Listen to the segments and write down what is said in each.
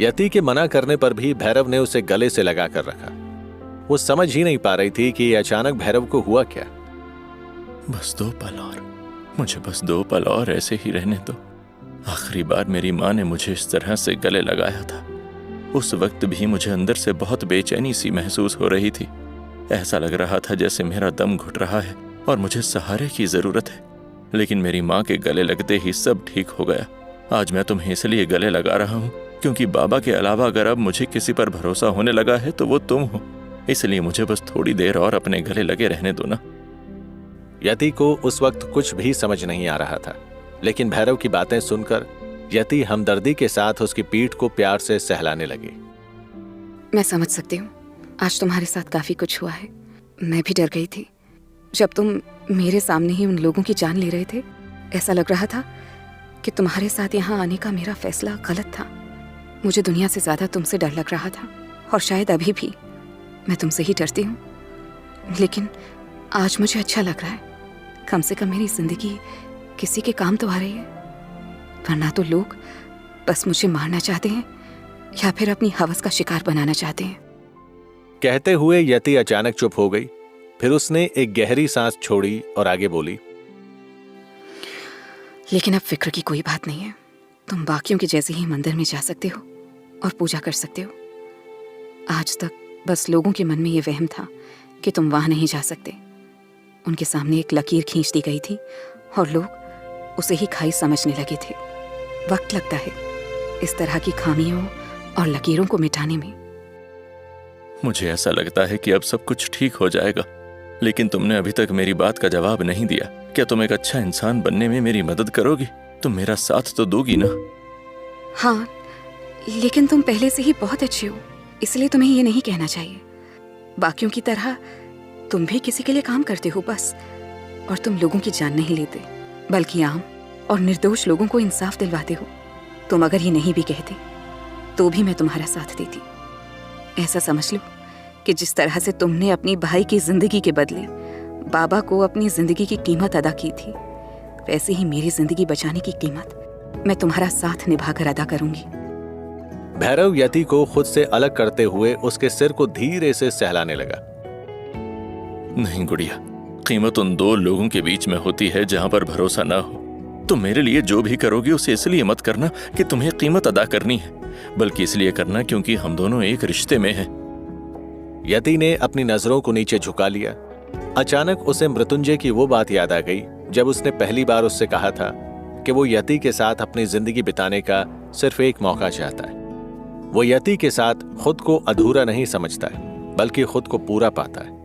यति के मना करने पर भी भैरव ने उसे गले से लगा कर रखा। वो समझ ही नहीं पा रही थी कि अचानक भैरव को हुआ क्या। बस 2 पल और, मुझे बस 2 पल और ऐसे ही रहने दो। आखिरी बार मेरी माँ ने मुझे इस तरह से गले लगाया था। उस वक्त भी मुझे अंदर से बहुत बेचैनी सी महसूस हो रही थी। ऐसा लग रहा था जैसे मेरा दम घुट रहा है और मुझे सहारे की जरूरत है। लेकिन मेरी माँ के गले लगते ही सब ठीक हो गया। आज मैं तुम्हें इसलिए गले लगा रहा हूँ क्योंकि बाबा के अलावा अगर अब मुझे किसी पर भरोसा होने लगा है तो वो तुम हो। इसलिए मुझे बस थोड़ी देर और अपने गले लगे रहने दो ना। यति को उस वक्त कुछ भी समझ नहीं आ रहा था, लेकिन भैरव की बातें सुनकर यति हमदर्दी के साथ उसकी पीठ को प्यार से सहलाने लगी। मैं समझ सकती हूँ, आज तुम्हारे साथ काफी कुछ हुआ है। मैं भी डर गई थी जब तुम मेरे सामने ही उन लोगों की जान ले रहे थे। ऐसा लग रहा था कि तुम्हारे साथ यहाँ आने का मेरा फैसला गलत था। मुझे दुनिया से ज्यादा तुमसे डर लग रहा था और शायद अभी भी मैं तुमसे ही डरती हूँ। लेकिन आज मुझे अच्छा लग रहा है, कम से कम मेरी जिंदगी किसी के काम तो आ रही है। वरना तो लोग बस मुझे मारना चाहते हैं या फिर अपनी हवस का शिकार बनाना चाहते हैं। कहते हुए यति अचानक चुप हो गई। फिर उसने एक गहरी सांस छोड़ी और आगे बोली, लेकिन अब फिक्र की कोई बात नहीं है। तुम बाकियों के जैसे ही मंदिर में जा सकते हो और पूजा कर सकते हो। आज तक बस लोगों के मन में ये वहम था कि तुम वहां नहीं जा सकते। उनके सामने एक लकीर खींच दी गई थी और लोग उसे ही खाई समझने लगे थे। वक्त लगता है इस तरह की खामियों और लकीरों को मिटाने में। मुझे ऐसा लगता है कि अब सब कुछ ठीक हो जाएगा, लेकिन तुमने अभी तक मेरी बात का जवाब नहीं दिया। क्या तुम एक अच्छा इंसान बनने में मेरी मदद करोगी? तुम मेरा साथ तो दोगी ना? हाँ, लेकिन तुम पहले से ही बहुत अच्छे हो, इसलिए तुम्हें ये नहीं कहना चाहिए। बाकियों की तरह तुम भी किसी के लिए काम करते हो बस, और तुम लोगों की जान नहीं लेते, बल्कि आम और निर्दोष लोगों को इंसाफ दिलवाते हो। तुम अगर ये नहीं भी कहते तो भी मैं तुम्हारा साथ देती। ऐसा समझ लो कि जिस तरह से तुमने अपनी भाई की जिंदगी के बदले बाबा को अपनी जिंदगी की कीमत अदा की थी, वैसे ही मेरी जिंदगी बचाने की कीमत मैं तुम्हारा साथ निभाकर अदा करूंगी। भैरव यति को खुद से अलग करते हुए उसके सिर को धीरे से सहलाने लगा। नहीं गुड़िया, कीमत उन 2 लोगों के बीच में होती है जहां पर भरोसा ना हो। तुम मेरे लिए जो भी करोगी उसे इसलिए मत करना कि तुम्हें कीमत अदा करनी है, बल्कि इसलिए करना क्योंकि हम दोनों एक रिश्ते में हैं। यति ने अपनी नजरों को नीचे झुका लिया। अचानक उसे मृत्युंजय की वो बात याद आ गई जब उसने पहली बार उससे कहा था कि वो यति के साथ अपनी जिंदगी बिताने का सिर्फ एक मौका चाहता है। वो यति के साथ खुद को अधूरा नहीं समझता है, बल्कि खुद को पूरा पाता है।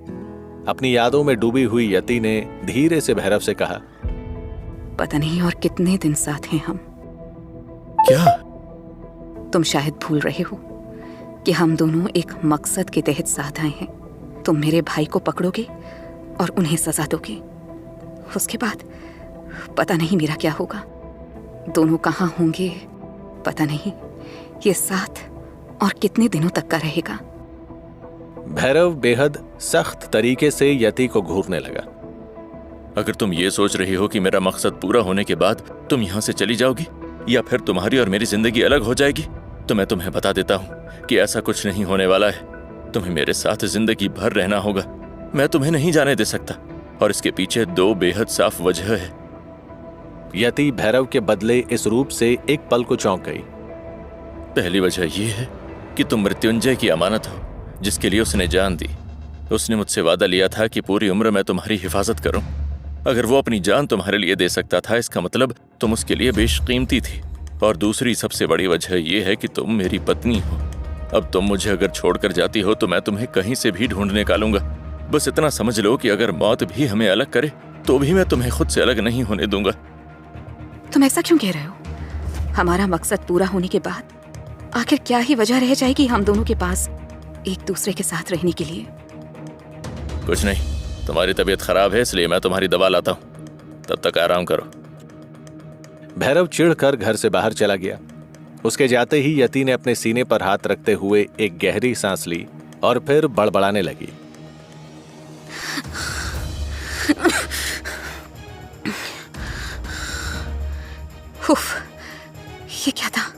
अपनी यादों में डूबी हुई यति ने धीरे से भैरव से कहा, पता नहीं और कितने दिन साथ हैं हम। क्या? तुम शायद भूल रहे हो कि हम दोनों एक मकसद के तहत साथ आए हैं। तुम मेरे भाई को पकड़ोगे और उन्हें सजा दोगे। उसके बाद पता नहीं मेरा क्या होगा। दोनों कहाँ होंगे पता नहीं। ये साथ और कितने दिनों तक का रहेगा। भैरव बेहद सख्त तरीके से यति को घूरने लगा। अगर तुम ये सोच रही हो कि मेरा मकसद पूरा होने के बाद तुम यहाँ से चली जाओगी या फिर तुम्हारी और मेरी जिंदगी अलग हो जाएगी, तो मैं तुम्हें बता देता हूँ कि ऐसा कुछ नहीं होने वाला है। तुम्हें मेरे साथ जिंदगी भर रहना होगा। मैं तुम्हें नहीं जाने दे सकता, और इसके पीछे 2 बेहद साफ वजह है। यति भैरव के बदले इस रूप से एक पल को चौंक गई। पहली वजह यह है कि तुम मृत्युंजय की अमानत हो, जिसके लिए उसने जान दी। उसने मुझसे वादा लिया था कि पूरी उम्र मैं तुम्हारी हिफाजत करूं। अगर वो अपनी जान तुम्हारे लिए दे सकता था, इसका मतलब तुम उसके लिए बेशकीमती थी। और दूसरी सबसे बड़ी वजह यह है कि तुम मेरी पत्नी हो। अब तुम मुझे अगर छोड़कर जाती हो तो मैं तुम्हें कहीं से भी ढूंढ निकालूंगा। बस इतना समझ लो कि अगर मौत भी हमें अलग करे तो भी मैं तुम्हें खुद से अलग नहीं होने दूंगा। तुम ऐसा क्यों कह रहे हो? हमारा मकसद पूरा होने के बाद आखिर क्या ही वजह रह जाएगी हम दोनों के पास एक दूसरे के साथ रहने के लिए? कुछ नहीं, तुम्हारी तबीयत खराब है इसलिए मैं तुम्हारी दवा लाता हूँ, तब तक आराम करो। भैरव चिढ़कर घर से बाहर चला गया। उसके जाते ही यति ने अपने सीने पर हाथ रखते हुए एक गहरी सांस ली और फिर बड़बड़ाने लगी। उफ, ये क्या था?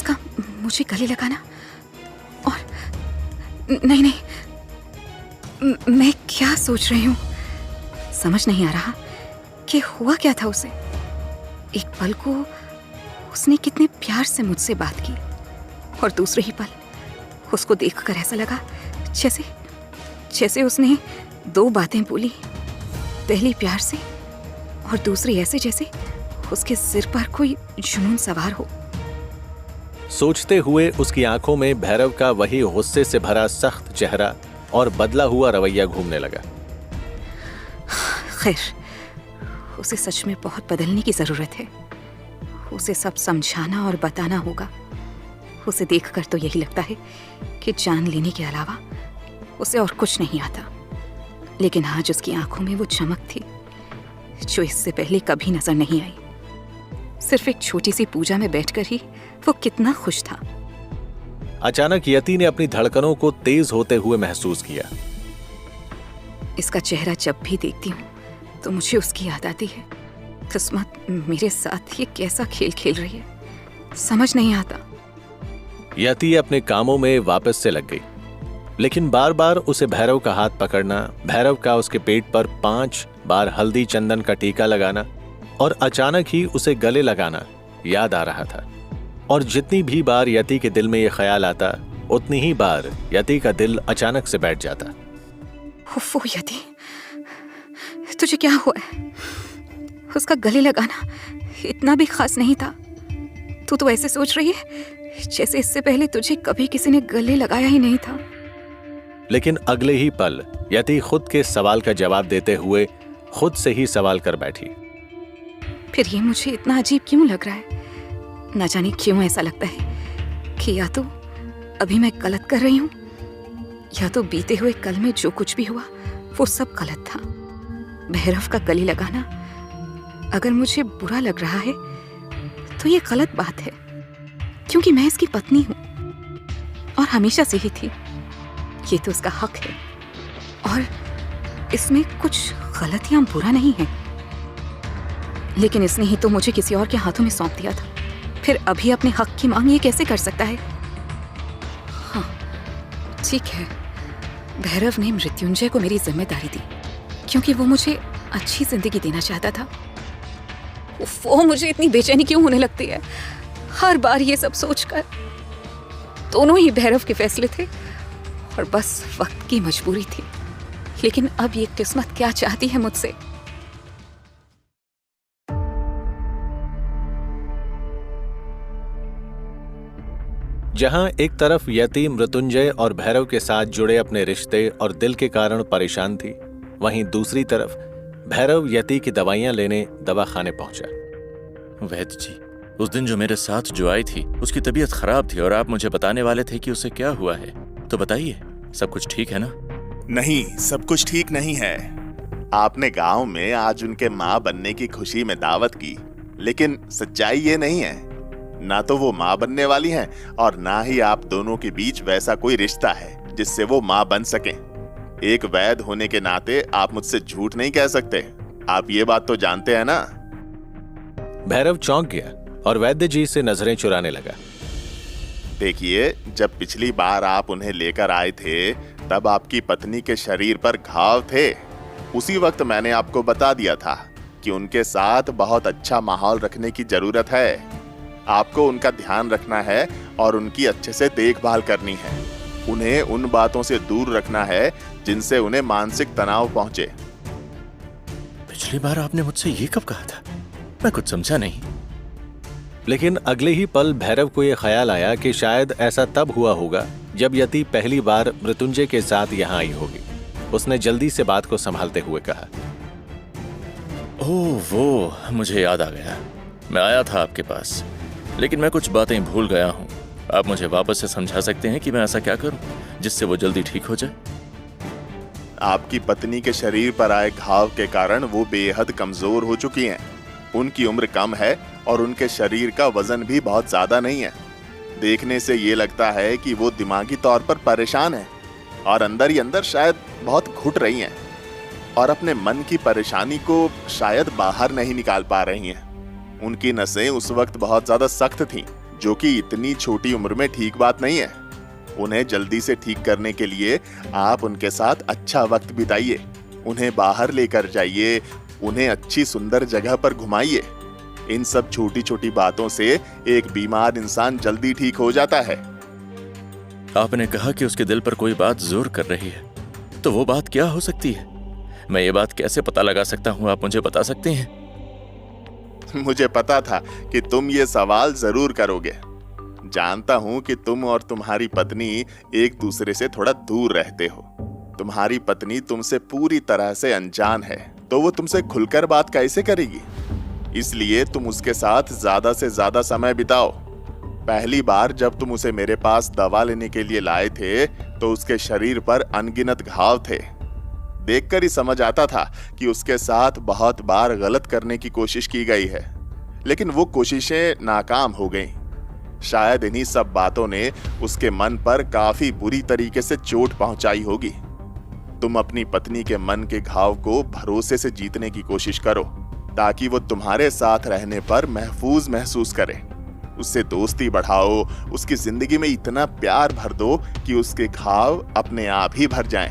का मुझे गले लगाना, और नहीं नहीं, मैं क्या सोच रही हूँ समझ नहीं आ रहा कि हुआ क्या था उसे। एक पल को उसने कितने प्यार से मुझसे बात की, और दूसरे ही पल उसको देखकर ऐसा लगा जैसे जैसे उसने दो बातें बोली, पहली प्यार से और दूसरी ऐसे जैसे उसके सिर पर कोई जुनून सवार हो। सोचते हुए उसकी आंखों में भैरव का वही गुस्से से भरा सख्त चेहरा और बदला हुआ रवैया घूमने लगा। खैर, उसे सच में बहुत बदलने की जरूरत है। उसे सब समझाना और बताना होगा। उसे देखकर तो यही लगता है कि जान लेने के अलावा उसे और कुछ नहीं आता। लेकिन आज उसकी आंखों में वो चमक थी जो इससे पहले कभी नजर नहीं आई। सिर्फ एक छोटी सी पूजा में बैठकर ही वो कितना खुश था। अचानक यति ने अपनी धड़कनों को तेज होते हुए महसूस किया। इसका चेहरा जब भी देखती हूँ तो मुझे उसकी याद आती है। किस्मत मेरे साथ ये कैसा खेल खेल रही है, समझ नहीं आता। यति अपने कामों में वापस से लग गई, लेकिन बार बार उसे भैरव का हाथ पकड़ना, भैरव का उसके पेट पर 5 बार हल्दी चंदन का टीका लगाना और अचानक ही उसे गले लगाना याद आ रहा था। और जितनी भी बार यति के दिल में यह ख्याल आता, उतनी ही बार यति का दिल अचानक से बैठ जाता। उफ़्फ़ो यति, तुझे क्या हुआ है? उसका गले लगाना इतना भी खास नहीं था। तू तो ऐसे सोच रही है जैसे इससे पहले तुझे कभी किसी ने गले लगाया ही नहीं था। लेकिन अगले ही पल यति खुद के सवाल का जवाब देते हुए खुद से ही सवाल कर बैठी। फिर ये मुझे इतना अजीब क्यों लग रहा है? न जाने क्यों ऐसा लगता है कि या तो अभी मैं गलत कर रही हूँ, या तो बीते हुए कल में जो कुछ भी हुआ वो सब गलत था। भैरव का गले लगाना अगर मुझे बुरा लग रहा है तो ये गलत बात है, क्योंकि मैं इसकी पत्नी हूँ और हमेशा से ही थी। ये तो उसका हक है और इसमें कुछ गलत या बुरा नहीं है। लेकिन इसने ही तो मुझे किसी और के हाथों में सौंप दिया था। फिर अभी अपने हक की मांग ये कैसे कर सकता है? हाँ ठीक है, भैरव ने मृत्युंजय को मेरी जिम्मेदारी दी क्योंकि वो मुझे अच्छी जिंदगी देना चाहता था। वो मुझे इतनी बेचैनी क्यों होने लगती है हर बार ये सब सोचकर? दोनों ही भैरव के फैसले थे और बस वक्त की मजबूरी थी। लेकिन अब ये किस्मत क्या चाहती है मुझसे? जहां एक तरफ यति मृत्युंजय और भैरव के साथ जुड़े अपने रिश्ते और दिल के कारण परेशान थी, वहीं दूसरी तरफ भैरव यति की दवाइयां लेने दवाखाने पहुंचा। वैद्य जी, उस दिन जो मेरे साथ जो आई थी उसकी तबीयत खराब थी और आप मुझे बताने वाले थे कि उसे क्या हुआ है, तो बताइए, सब कुछ ठीक है ना? नहीं, सब कुछ ठीक नहीं है। आपने गांव में आज उनके माँ बनने की खुशी में दावत की, लेकिन सच्चाई ये नहीं है। ना तो वो माँ बनने वाली हैं और ना ही आप दोनों के बीच वैसा कोई रिश्ता है जिससे वो माँ बन सकें। एक वैद्य होने के नाते आप मुझसे झूठ नहीं कह सकते। आप ये बात तो जानते हैं ना? भैरव चौंक गया और वैद्य जी से नजरें चुराने लगा। देखिए, जब पिछली बार आप उन्हें लेकर आए थे तब आपकी पत्नी के शरीर पर घाव थे। उसी वक्त मैंने आपको बता दिया था कि उनके साथ बहुत अच्छा माहौल रखने की जरूरत है। आपको उनका ध्यान रखना है और उनकी अच्छे से देखभाल करनी है। उन्हें उन बातों से दूर रखना है जिनसे उन्हें मानसिक तनाव पहुंचे। पिछली बार आपने मुझसे ये कब कहा था? मैं कुछ समझा नहीं। लेकिन अगले ही पल भैरव को यह ख्याल आया कि शायद ऐसा तब हुआ होगा जब यति पहली बार मृत्युंजय के साथ यहाँ आई होगी। उसने जल्दी से बात को संभालते हुए कहा, ओह वो मुझे याद आ गया, मैं आया था आपके पास, लेकिन मैं कुछ बातें भूल गया हूँ। आप मुझे वापस से समझा सकते हैं कि मैं ऐसा क्या करूं जिससे वो जल्दी ठीक हो जाए? आपकी पत्नी के शरीर पर आए घाव के कारण वो बेहद कमजोर हो चुकी हैं। उनकी उम्र कम है और उनके शरीर का वजन भी बहुत ज्यादा नहीं है। देखने से ये लगता है कि वो दिमागी तौर पर परेशान है और अंदर ही अंदर शायद बहुत घुट रही हैं और अपने मन की परेशानी को शायद बाहर नहीं निकाल पा रही हैं। उनकी नसें उस वक्त बहुत ज्यादा सख्त थीं, जो कि इतनी छोटी उम्र में ठीक बात नहीं है। उन्हें जल्दी से ठीक करने के लिए आप उनके साथ अच्छा वक्त बिताइए, उन्हें बाहर लेकर जाइए, उन्हें अच्छी सुंदर जगह पर घुमाइए। इन सब छोटी छोटी बातों से एक बीमार इंसान जल्दी ठीक हो जाता है। आपने कहा कि उसके दिल पर कोई बात जोर कर रही है, तो वो बात क्या हो सकती है? मैं ये बात कैसे पता लगा सकता हूँ, आप मुझे बता सकते हैं? मुझे पता था कि तुम ये सवाल जरूर करोगे। जानता हूं कि तुम और तुम्हारी पत्नी एक दूसरे से थोड़ा दूर रहते हो। तुम्हारी पत्नी तुमसे पूरी तरह से अनजान है, तो वो तुमसे खुलकर बात कैसे करेगी? इसलिए तुम उसके साथ ज्यादा से ज्यादा समय बिताओ। पहली बार जब तुम उसे मेरे पास दवा लेने के लिए लाए थे, तो उसके शरीर पर अनगिनत घाव थे। देखकर ही समझ आता था कि उसके साथ बहुत बार गलत करने की कोशिश की गई है, लेकिन वो कोशिशें नाकाम हो गईं। शायद इन्हीं सब बातों ने उसके मन पर काफी बुरी तरीके से चोट पहुंचाई होगी। तुम अपनी पत्नी के मन के घाव को भरोसे से जीतने की कोशिश करो, ताकि वो तुम्हारे साथ रहने पर महफूज महसूस करे। उससे दोस्ती बढ़ाओ, उसकी जिंदगी में इतना प्यार भर दो कि उसके घाव अपने आप ही भर जाएं।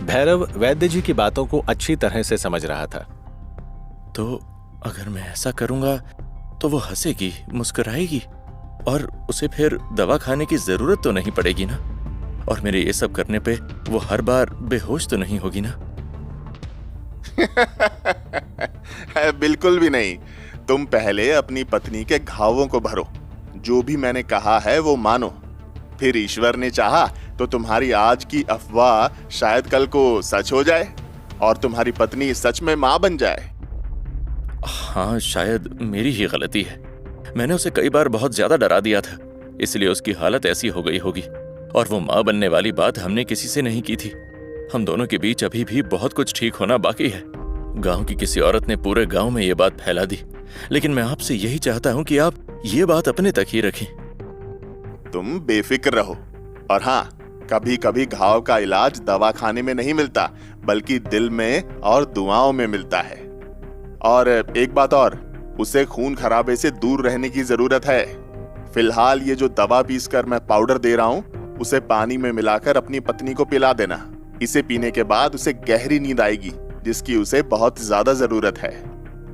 भैरव वैद्य जी की बातों को अच्छी तरह से समझ रहा था। तो अगर मैं ऐसा करूंगा तो वो हंसेगी, मुस्कुराएगी और उसे फिर दवा खाने की जरूरत तो नहीं पड़ेगी ना? और मेरे ये सब करने पे वो हर बार बेहोश तो नहीं होगी ना? बिल्कुल भी नहीं। तुम पहले अपनी पत्नी के घावों को भरो। जो भी मैंने कहा है वो मानो। फिर ईश्वर ने चाहा तो तुम्हारी आज की अफवाह शायद कल को सच हो जाए और तुम्हारी पत्नी सच में मां बन जाए। हाँ, शायद मेरी ही गलती है। मैंने उसे कई बार बहुत ज्यादा डरा दिया था, इसलिए उसकी हालत ऐसी हो गई होगी। और वो मां बनने वाली बात हमने किसी से नहीं की थी। हम दोनों के बीच अभी भी बहुत कुछ ठीक होना बाकी है। गांव की किसी औरत ने पूरे गांव में ये बात फैला दी, लेकिन मैं आपसे यही चाहता हूं कि आप ये बात अपने तक ही रखें। तुम बेफिक्र रहो। और हाँ, कभी कभी घाव का इलाज दवाखाने में नहीं मिलता, बल्कि दिल में और दुआओं में मिलता है। और एक बात और, उसे खून खराबे से दूर रहने की जरूरत है। फिलहाल ये जो दवा पीसकर मैं पाउडर दे रहा हूँ, उसे पानी में मिलाकर अपनी पत्नी को पिला देना। इसे पीने के बाद उसे गहरी नींद आएगी, जिसकी उसे बहुत ज्यादा जरूरत है।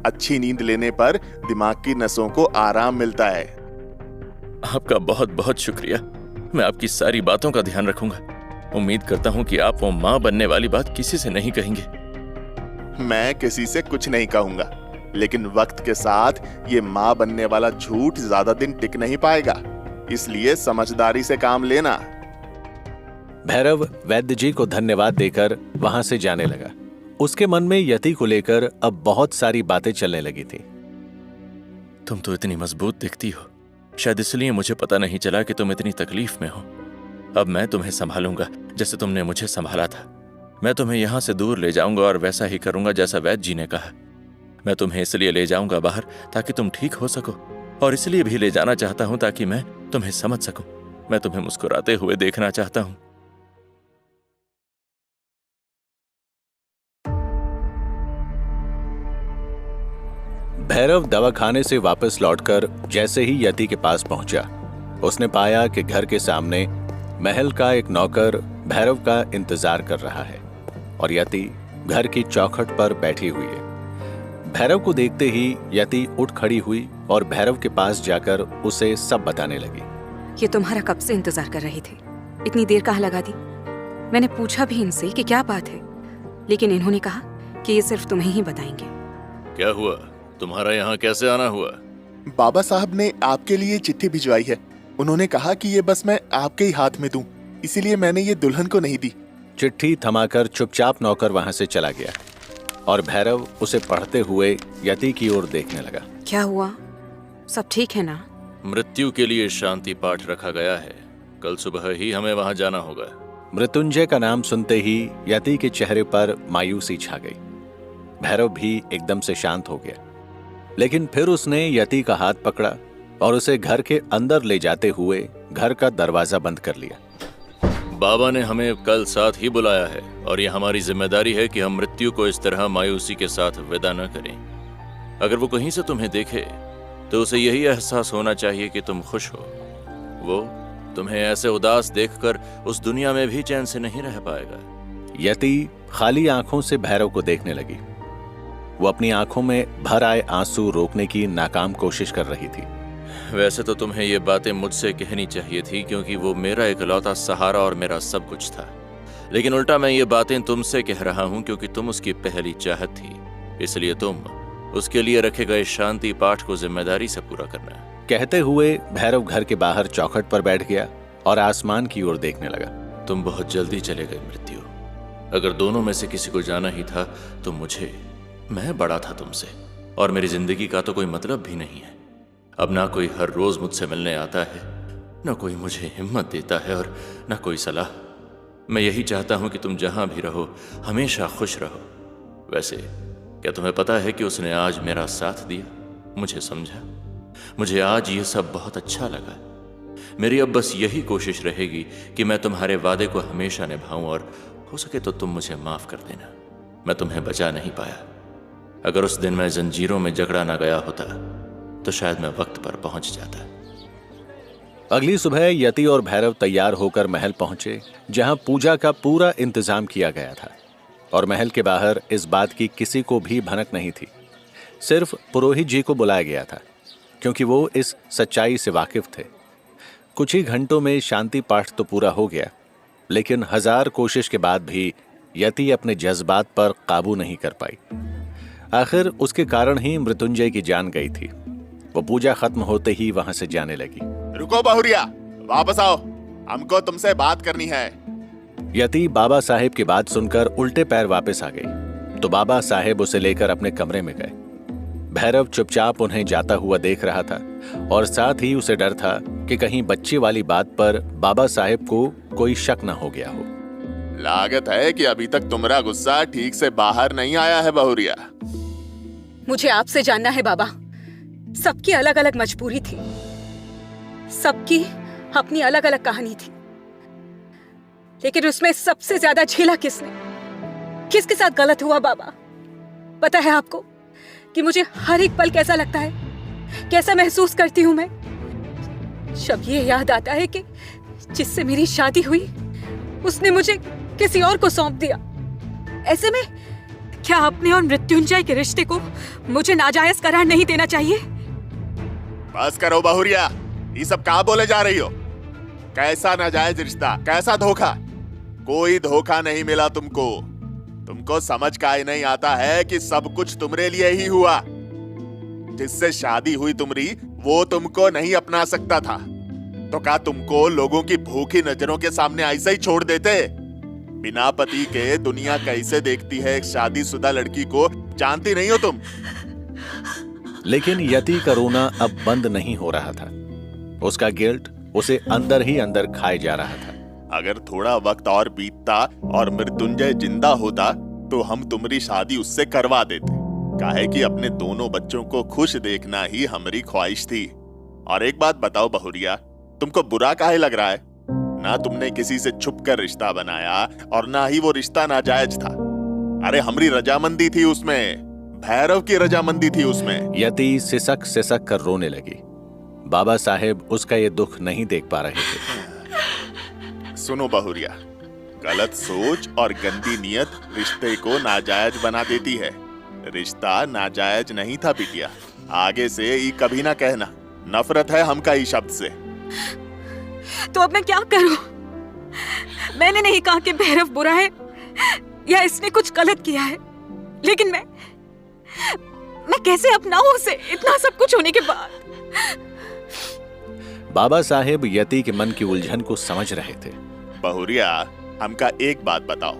अच्छी नींद लेने पर दिमाग की नसों को आराम मिलता है। आपका बहुत बहुत शुक्रिया। मैं आपकी सारी बातों का ध्यान रखूंगा। उम्मीद करता हूं कि आप वो मां बनने वाली बात किसी से नहीं कहेंगे। मैं किसी से कुछ नहीं कहूंगा, लेकिन वक्त के साथ ये मां बनने वाला झूठ ज्यादा दिन टिक नहीं पाएगा, इसलिए समझदारी से काम लेना। भैरव वैद्य जी को धन्यवाद देकर वहां से जाने लगा। उसके मन में यति को लेकर अब बहुत सारी बातें चलने लगी थी। तुम तो इतनी मजबूत दिखती हो, शायद इसलिए मुझे पता नहीं चला कि तुम इतनी तकलीफ में हो। अब मैं तुम्हें संभालूंगा जैसे तुमने मुझे संभाला था। मैं तुम्हें यहां से दूर ले जाऊंगा और वैसा ही करूंगा जैसा वैद्य जी ने कहा। मैं तुम्हें इसलिए ले जाऊंगा बाहर ताकि तुम ठीक हो सको, और इसलिए भी ले जाना चाहता हूं ताकि मैं तुम्हें समझ सकूं। मैं तुम्हें मुस्कुराते हुए देखना चाहता हूं। भैरव दवाखाने से वापस लौटकर जैसे ही यति के पास पहुंचा, उसने पाया कि घर के सामने महल का एक नौकर भैरव का इंतजार कर रहा है और यति घर की चौखट पर बैठी हुई है। भैरव को देखते ही यति उठ खड़ी हुई और भैरव के पास जाकर उसे सब बताने लगी। ये तुम्हारा कब से इंतजार कर रही थी, इतनी देर कहाँ लगा दी? मैंने पूछा भी इनसे कि क्या बात है, लेकिन इन्होंने कहा कि ये सिर्फ तुम्हें ही बताएंगे। क्या हुआ? तुम्हारा यहाँ कैसे आना हुआ? बाबा साहब ने आपके लिए चिट्ठी भिजवाई है। उन्होंने कहा कि ये बस मैं आपके ही हाथ में दूं, इसीलिए मैंने ये दुल्हन को नहीं दी। चिट्ठी थमाकर चुपचाप नौकर वहां से चला गया और भैरव उसे पढ़ते हुए यति की ओर देखने लगा। क्या हुआ? सब ठीक है ना? मृत्यु के लिए शांति पाठ रखा गया है। कल सुबह ही हमें वहां जाना होगा। मृत्युंजय का नाम सुनते ही यति के चेहरे पर मायूसी छा गई। भैरव भी एकदम से शांत हो गया, लेकिन फिर उसने यति का हाथ पकड़ा और उसे घर के अंदर ले जाते हुए घर का दरवाजा बंद कर लिया। बाबा ने हमें कल साथ ही बुलाया है और यह हमारी जिम्मेदारी है कि हम मृत्यु को इस तरह मायूसी के साथ विदा न करें। अगर वो कहीं से तुम्हें देखे तो उसे यही एहसास होना चाहिए कि तुम खुश हो। वो तुम्हें ऐसे उदास देखकर उस दुनिया में भी चैन से नहीं रह पाएगा। यति खाली आंखों से भैरव को देखने लगी। वो अपनी आंखों में भर आए आंसू रोकने की नाकाम कोशिश कर रही थी। वैसे तो तुम्हें ये बातें मुझसे कहनी चाहिए थी, क्योंकि वो मेरा इकलौता सहारा और मेरा सब कुछ था। लेकिन उल्टा मैं ये बातें तुमसे कह रहा हूं क्योंकि तुम उसकी पहली चाहत थी। इसलिए तुम उसके लिए रखे गए शांति पाठ को जिम्मेदारी से पूरा करना। कहते हुए भैरव घर के बाहर चौखट पर बैठ गया और आसमान की ओर देखने लगा। तुम बहुत जल्दी चले गए मृत्यु। अगर दोनों में से किसी को जाना ही था तो मुझे। मैं बड़ा था तुमसे, और मेरी जिंदगी का तो कोई मतलब भी नहीं है। अब ना कोई हर रोज मुझसे मिलने आता है, ना कोई मुझे हिम्मत देता है, और ना कोई सलाह। मैं यही चाहता हूं कि तुम जहां भी रहो हमेशा खुश रहो। वैसे क्या तुम्हें पता है कि उसने आज मेरा साथ दिया, मुझे समझा। मुझे आज ये सब बहुत अच्छा लगा। मेरी अब बस यही कोशिश रहेगी कि मैं तुम्हारे वादे को हमेशा निभाऊं, और हो सके तो तुम मुझे माफ कर देना। मैं तुम्हें बचा नहीं पाया। अगर उस दिन मैं जंजीरों में जकड़ा ना गया होता तो शायद मैं वक्त पर पहुंच जाता। अगली सुबह यति और भैरव तैयार होकर महल पहुंचे, जहां पूजा का पूरा इंतजाम किया गया था। और महल के बाहर इस बात की किसी को भी भनक नहीं थी। सिर्फ पुरोहित जी को बुलाया गया था, क्योंकि वो इस सच्चाई से वाकिफ थे। कुछ ही घंटों में शांति पाठ तो पूरा हो गया, लेकिन 1000 कोशिश के बाद भी यति अपने जज्बात पर काबू नहीं कर पाई। आखिर उसके कारण ही मृत्युंजय की जान गई थी। वो पूजा खत्म होते ही वहां से जाने लगी। रुको बहुरिया, वापस आओ, हमको तुमसे बात करनी है। यति बाबा साहेब की बात सुनकर उल्टे पैर वापस आ गई, तो बाबा साहेब उसे लेकर अपने कमरे में गए। भैरव चुपचाप उन्हें जाता हुआ देख रहा था, और साथ ही उसे डर था कि कहीं बच्चे वाली बात पर बाबा साहेब को कोई शक न हो गया हो। लागत है कि अभी तक तुम्हारा गुस्सा ठीक से बाहर नहीं आया है बहुरिया। मुझे आपसे जानना है बाबा। सबकी अलग अलग मजबूरी थी, सबकी अपनी अलग अलग कहानी थी, लेकिन उसमें सबसे ज्यादा झेला किसने? किसके साथ गलत हुआ बाबा? पता है आपको कि मुझे हर एक पल कैसा लगता है, कैसा महसूस करती हूं मैं जब ये याद आता है कि जिससे मेरी शादी हुई उसने मुझे किसी और को सौंप दिया। ऐसे में क्या अपने और मृत्युंजय के रिश्ते को मुझे नाजायज करार नहीं देना चाहिए? बस करो बहुरिया, ये सब कहाँ बोले जा रही हो? कैसा नाजायज रिश्ता, कैसा धोखा? कोई धोखा नहीं मिला तुमको। तुमको समझ का ही नहीं आता है कि सब कुछ तुम्हारे लिए ही हुआ। जिससे शादी हुई तुम्हारी, वो तुमको नहीं अपना सकता था, तो क्या तुमको लोगों की भूखी नजरों के सामने ऐसे ही छोड़ देते? बिना पति के दुनिया कैसे देखती है एक शादीशुदा लड़की को, जानती नहीं हो तुम? लेकिन यति का रोना अब बंद नहीं हो रहा था। उसका गिल्ट उसे अंदर ही अंदर खाए जा रहा था। अगर थोड़ा वक्त और बीतता और मृत्युंजय जिंदा होता तो हम तुम्हारी शादी उससे करवा देते। काहे कि अपने दोनों बच्चों को खुश देखना ही हमारी ख्वाहिश थी। और एक बात बताओ बहुरिया, तुमको बुरा काहे लग रहा है? ना तुमने किसी से छुप कर रिश्ता बनाया और ना ही वो रिश्ता नाजायज था। अरे हमारी रजामंदी थी उसमें, भैरव की रजामंदी थी उसमें। यति सिसक सिसक कर रोने लगी। बाबा साहेब उसका ये दुख नहीं देख पा रहे थे। सुनो बहुरिया, गलत सोच और गंदी नियत रिश्ते को नाजायज बना देती है। रिश्ता नाजायज नहीं था बिटिया। आगे से ये कभी ना कहना, नफरत है हमका इस शब्द से। तो अब मैं क्या करूं? मैंने नहीं कहा कि भैरव बुरा है या इसने कुछ गलत किया है, लेकिन मैं कैसे अपनाऊं उसे इतना सब कुछ होने के बाद? बाबा साहेब यति के मन की उलझन को समझ रहे थे। बहुरिया, हमका एक बात बताओ,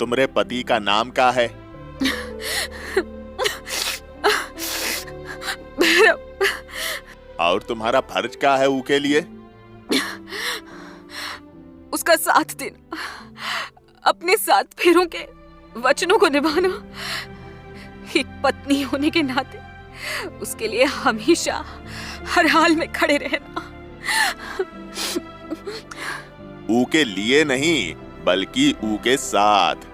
तुम्हारे पति का नाम क्या है? भैरव। और तुम्हारा फर्ज क्या है उसके लिए? उसका साथ देना, अपने 7 फेरों के वचनों को निभाना। एक पत्नी होने के नाते उसके लिए हमेशा हर हाल में खड़े रहना। ऊके लिए नहीं, बल्कि ऊके साथ।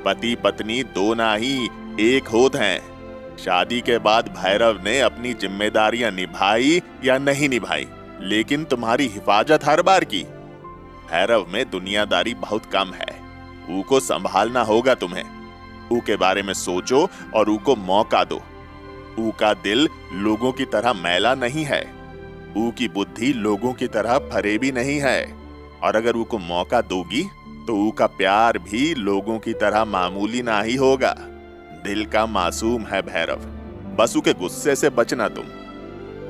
पति पत्नी दो ना ही एक होत हैं। शादी के बाद भैरव ने अपनी जिम्मेदारियां निभाई या नहीं निभाई, लेकिन तुम्हारी हिफाजत हर बार की। भैरव में दुनियादारी बहुत कम है। ऊ को संभालना होगा तुम्हें। ऊ के बारे में सोचो और ऊ को मौका दो। ऊ का दिल लोगों की तरह मैला नहीं है। ऊ की बुद्धि लोगों की तरह फरेबी नहीं है। और अगर ऊ को मौका दोगी तो ऊ का प्यार भी लोगों की तरह मामूली ना ही होगा। दिल का मासूम है भैरव, बस ऊ के गुस्से से बचना तुम।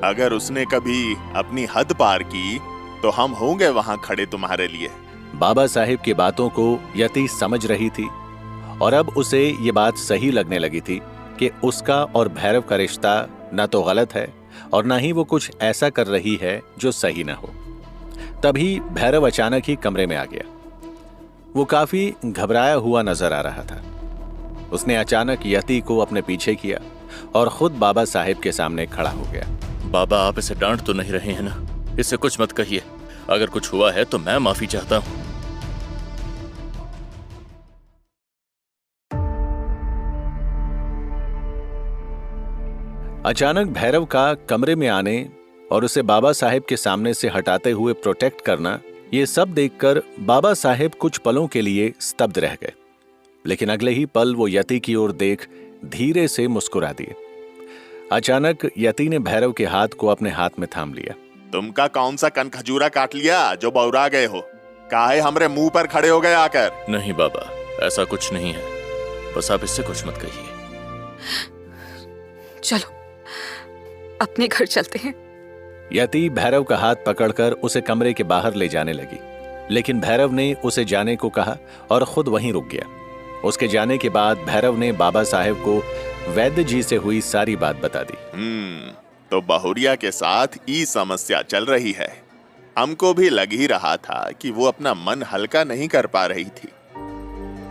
अगर उसने कभी अपनी हद पार की तो हम होंगे वहां खड़े तुम्हारे लिए। बाबा साहेब की बातों को यति समझ रही थी और अब उसे ये बात सही लगने लगी थी कि उसका और भैरव का रिश्ता न तो गलत है और न ही वो कुछ ऐसा कर रही है जो सही न हो। तभी भैरव अचानक ही कमरे में आ गया। वो काफी घबराया हुआ नजर आ रहा था। उसने अचानक यति को अपने पीछे किया और खुद बाबा साहेब के सामने खड़ा हो गया। बाबा, आप इसे डांट तो नहीं रहे हैं ना? इससे कुछ मत कहिए। अगर कुछ हुआ है तो मैं माफी चाहता हूं। अचानक भैरव का कमरे में आने और उसे बाबा साहेब के सामने से हटाते हुए प्रोटेक्ट करना, ये सब देखकर बाबा साहेब कुछ पलों के लिए स्तब्ध रह गए। लेकिन अगले ही पल वो यति की ओर देख धीरे से मुस्कुरा दिए। अचानक यति ने भैरव के हाथ को अपने हाथ में थाम लिया। तुमका कौन सा कन खजूरा काट लिया जो बौरा गए हो? काहे हमरे मुंह पर खड़े हो गए आकर? नहीं बाबा, ऐसा कुछ नहीं है। बस आप इससे कुछ मत कहिए। चलो अपने घर चलते हैं। यति भैरव का हाथ पकड़कर उसे कमरे के बाहर ले जाने लगी, लेकिन भैरव ने उसे जाने को कहा और खुद वहीं रुक गया। उसके जाने के बाद भैरव ने बाबा साहेब को वैद्य जी से हुई सारी बात बता दी। तो बहुरिया के साथ ये समस्या चल रही है। हमको भी लग ही रहा था कि वो अपना मन हल्का नहीं कर पा रही थी।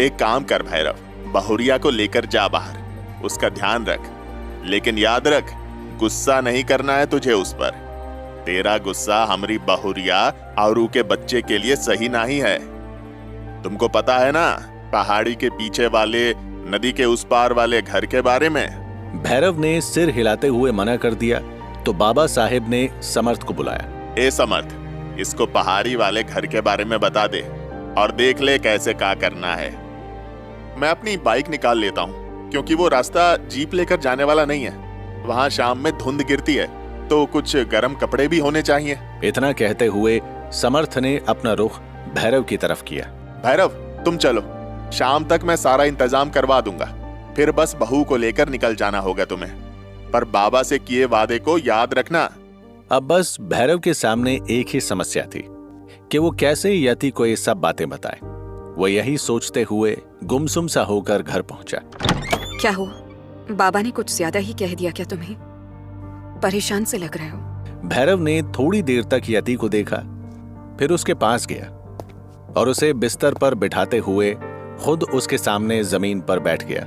एक काम कर भैरव, बहुरिया को लेकर जा बाहर, उसका ध्यान रख, लेकिन याद रख गुस्सा नहीं करना है तुझे उस पर। तेरा गुस्सा हमारी बहुरिया और उनके बच्चे के लिए सही नहीं है। तुमको पता है ना पहाड़ी के पीछे वाले नदी के उस पार वाले घर के बारे में? भैरव ने सिर हिलाते हुए मना कर दिया तो बाबा साहेब ने समर्थ को बुलाया। ए समर्थ, इसको पहाड़ी वाले घर के बारे में बता दे और देख ले कैसे क्या करना है। मैं अपनी बाइक निकाल लेता हूँ क्योंकि वो रास्ता जीप लेकर जाने वाला नहीं है। वहाँ शाम में धुंध गिरती है तो कुछ गर्म कपड़े भी होने चाहिए। इतना कहते हुए समर्थ ने अपना रुख भैरव की तरफ किया। भैरव तुम चलो, शाम तक मैं सारा इंतजाम करवा दूंगा, फिर बस बहू को लेकर निकल जाना होगा तुम्हें। पर बाबा से किए वादे को याद रखना। अब बस भैरव के सामने एक ही समस्या थी कि वो कैसे यति को ये सब बातें बताए। वो यही सोचते हुए गुमसुम सा होकर घर पहुंचा। क्या हुआ? बाबा ने कुछ ज्यादा ही कह दिया क्या तुम्हें? परेशान से लग रहे हो। भैरव ने थोड़ी देर तक यति को देखा, फिर उसके पास गया और उसे बिस्तर पर बिठाते हुए खुद उसके सामने जमीन पर बैठ गया।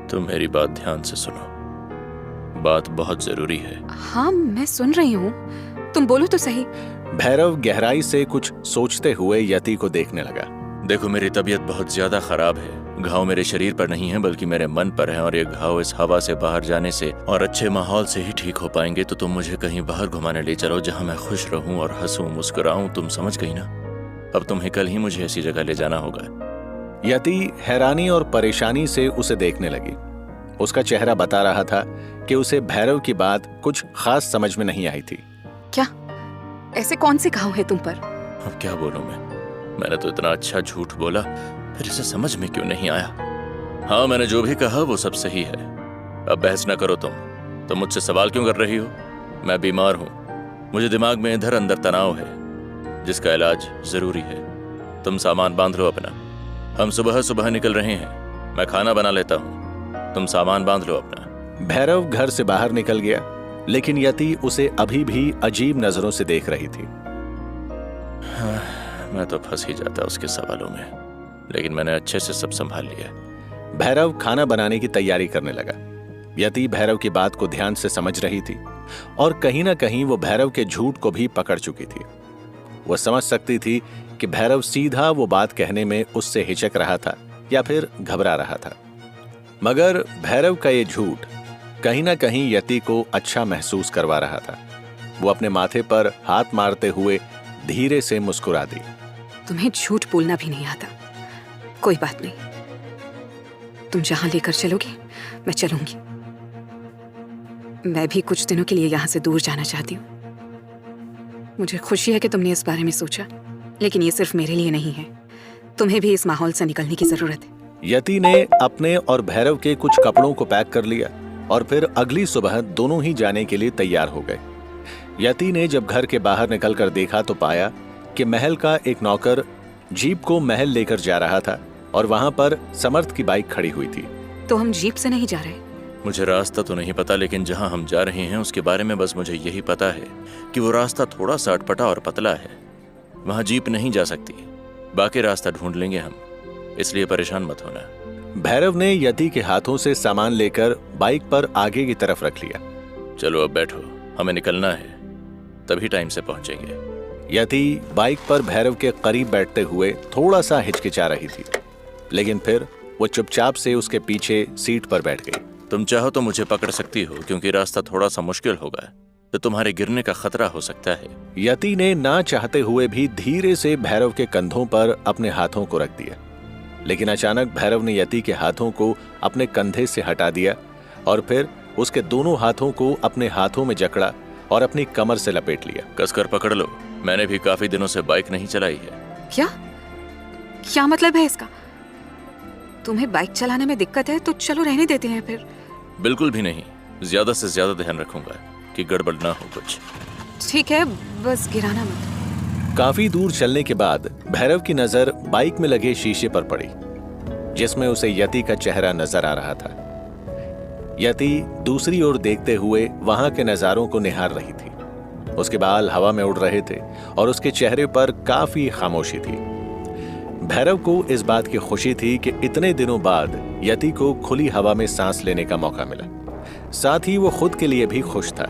तुम मेरी बात ध्यान से सुनो, बात बहुत जरूरी है। हाँ मैं सुन रही हूँ, तुम बोलो तो सही। भैरव गहराई से कुछ सोचते हुए यति को देखने लगा। देखो, मेरी तबीयत बहुत ज्यादा खराब है। घाव मेरे शरीर पर नहीं है बल्कि मेरे मन पर है, और ये घाव इस हवा से बाहर जाने से और अच्छे माहौल से ही ठीक हो पाएंगे। तो तुम मुझे कहीं बाहर घुमाने ले चलो जहां मैं खुश रहूं और हंसूं मुस्कुराऊं। तुम समझ गई ना? अब तुम्हें कल ही मुझे ऐसी जगह ले जाना होगा। यति हैरानी और परेशानी से उसे देखने लगी। उसका चेहरा बता रहा था कि उसे भैरव की बात कुछ खास समझ में नहीं आई थी। क्या ऐसे कौन से घाव है तुम पर? अब क्या बोलूं मैंने तो इतना अच्छा झूठ बोला, फिर इसे समझ में क्यों नहीं आया? हाँ, मैंने जो भी कहा वो सब सही है। अब बहस न करो तुम मुझसे सवाल क्यों कर रही हो? मैं बीमार हूँ, मुझे दिमाग में इधर अंदर तनाव है जिसका इलाज जरूरी है। तुम सामान बांध लो अपना, हम सुबह सुबह निकल रहे हैं। मैं खाना बना लेता हूँ, तुम सामान बांध लो अपना। भैरव घर से बाहर निकल गया, लेकिन यति उसे अभी भी अजीब नजरों से देख रही थी। मैं तो फंस ही जाता उसके सवालों में, लेकिन मैंने अच्छे से सब संभाल लिया। भैरव खाना बनाने की तैयारी करने लगा। यति भैरव की बात को ध्यान से समझ रही थी और कहीं ना कहीं वो भैरव के झूठ को भी पकड़ चुकी थी। वो समझ सकती थी कि भैरव सीधा वो बात कहने में उससे हिचक रहा था या फिर घबरा रहा था। मगर भैरव का ये झूठ कहीं ना कहीं यति को अच्छा महसूस करवा रहा था। वो अपने माथे पर हाथ मारते हुए धीरे से मुस्कुरा दी। तुम्हें झूठ बोलना भी नहीं आता। कोई बात नहीं, तुम जहां लेकर चलोगे मैं चलूंगी। मैं भी कुछ दिनों के लिए यहां से दूर जाना चाहती हूँ। मुझे खुशी है कि तुमने इस बारे में सोचा, लेकिन ये सिर्फ मेरे लिए नहीं है। तुम्हें भी इस माहौल से निकलने की जरूरत है। यति ने अपने और भैरव के कुछ कपड़ों को पैक कर लिया और फिर अगली सुबह दोनों ही जाने के लिए तैयार हो गए। यति ने जब घर के बाहर निकलकर देखा तो पाया कि महल का एक नौकर जीप को महल लेकर जा रहा था और वहां पर समर्थ की बाइक खड़ी हुई थी। तो हम जीप से नहीं जा रहे? मुझे रास्ता तो नहीं पता, लेकिन जहां हम जा रहे हैं उसके बारे में बस मुझे यही पता है कि वो रास्ता थोड़ा सा अटपटा और पतला है। वहां जीप नहीं जा सकती। बाकी रास्ता ढूंढ लेंगे हम, इसलिए परेशान मत होना। भैरव ने यति के हाथों से सामान लेकर बाइक पर आगे की तरफ रख लिया। चलो अब बैठो, हमें निकलना है, तभी टाइम से पहुंचेंगे। यति बाइक पर भैरव के करीब बैठते हुए थोड़ा सा हिचकिचा रही थी, लेकिन फिर वो चुपचाप से उसके पीछे सीट पर बैठ गई। तुम चाहो तो मुझे पकड़ सकती हो, क्योंकि रास्ता थोड़ा सा मुश्किल होगा, तो तुम्हारे गिरने का खतरा हो सकता है। यति ने ना चाहते हुए भी धीरे से भैरव के कंधों पर अपने हाथों को रख दिया, लेकिन अचानक भैरव ने यति के हाथों को अपने कंधे से हटा दिया और फिर उसके दोनों हाथों को अपने हाथों में जकड़ा और अपनी कमर से लपेट लिया। कसकर पकड़ लो, मैंने भी काफी दिनों से बाइक नहीं चलाई है। क्या मतलब है इसका? तुम्हें बाइक चलाने में दिक्कत है तो चलो रहने देते हैं फिर। बिल्कुल भी नहीं, ज्यादा से ज्यादा ध्यान रखूंगा कि गड़बड़ ना हो कुछ। ठीक है, बस गिराना मत। काफी दूर चलने के बाद भैरव की नजर बाइक में लगे शीशे पर पड़ी, जिसमें उसे यति का चेहरा नजर आ रहा था। यति दूसरी ओर देखते हुए वहां के नजारों को निहार रही थी। उसके बाल हवा में उड़ रहे थे और उसके चेहरे पर काफी खामोशी थी। भैरव को इस बात की खुशी थी कि इतने दिनों बाद यति को खुली हवा में सांस लेने का मौका मिला। साथ ही वो खुद के लिए भी खुश था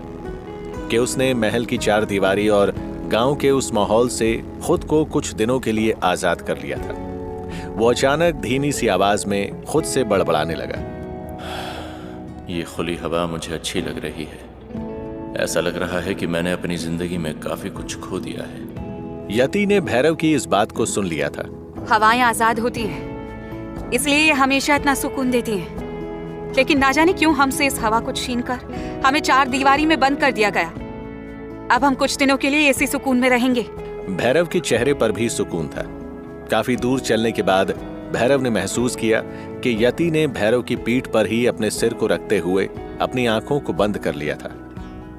कि उसने महल की चार दीवारी और गांव के उस माहौल से खुद को कुछ दिनों के लिए आजाद कर लिया था। वो अचानक धीमी सी आवाज में खुद से बड़बड़ाने लगा। ये खुली हवा मुझे अच्छी लग रही है। ऐसा लग रहा है कि मैंने अपनी जिंदगी में काफी कुछ खो दिया है। यति ने भैरव की इस बात को सुन लिया था। हवाएं आजाद होती हैं, इसलिए ये हमेशा इतना सुकून देती हैं। लेकिन ना जाने क्यों हमसे इस हवा को छीनकर हमें चार दीवारी में बंद कर दिया गया। अब हम कुछ दिनों के लिए इसी सुकून में रहेंगे। भैरव के चेहरे पर भी सुकून था। काफी दूर चलने के बाद भैरव ने महसूस किया कि यति ने भैरव की पीठ पर ही अपने सिर को रखते हुए अपनी आंखों को बंद कर लिया था।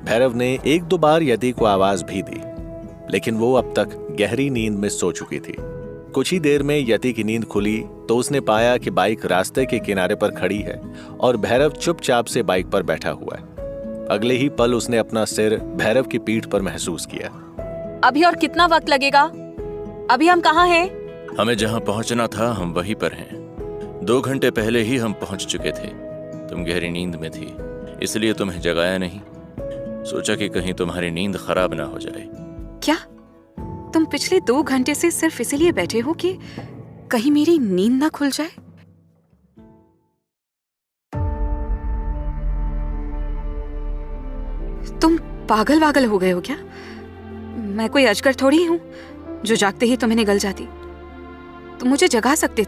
भैरव ने एक दो बार यति को आवाज भी दी, लेकिन वो अब तक गहरी नींद में सो चुकी थी। कुछ ही देर में यति की नींद खुली तो उसने पाया कि बाइक रास्ते के किनारे पर खड़ी है और भैरव चुपचाप से बाइक पर बैठा हुआ है। अगले ही पल उसने अपना सिर भैरव की पीठ पर महसूस किया। अभी और कितना वक्त लगेगा? अभी हम कहाँ हैं? हमें जहां पहुंचना था हम वहीं पर हैं। 2 घंटे पहले ही हम पहुंच चुके थे। तुम गहरी नींद में थी, इसलिए तुम्हें जगाया नहीं। सोचा कि कहीं तुम्हारी नींद खराब ना हो जाए। क्या तुम पिछले 2 घंटे से सिर्फ इसीलिए बैठे हो कि कहीं मेरी नींद ना खुल जाए? तुम पागल वागल हो गए हो क्या? मैं कोई अजगर थोड़ी हूं जो जागते ही तुम्हें निगल जाती। तुम मुझे जगा सकते थे।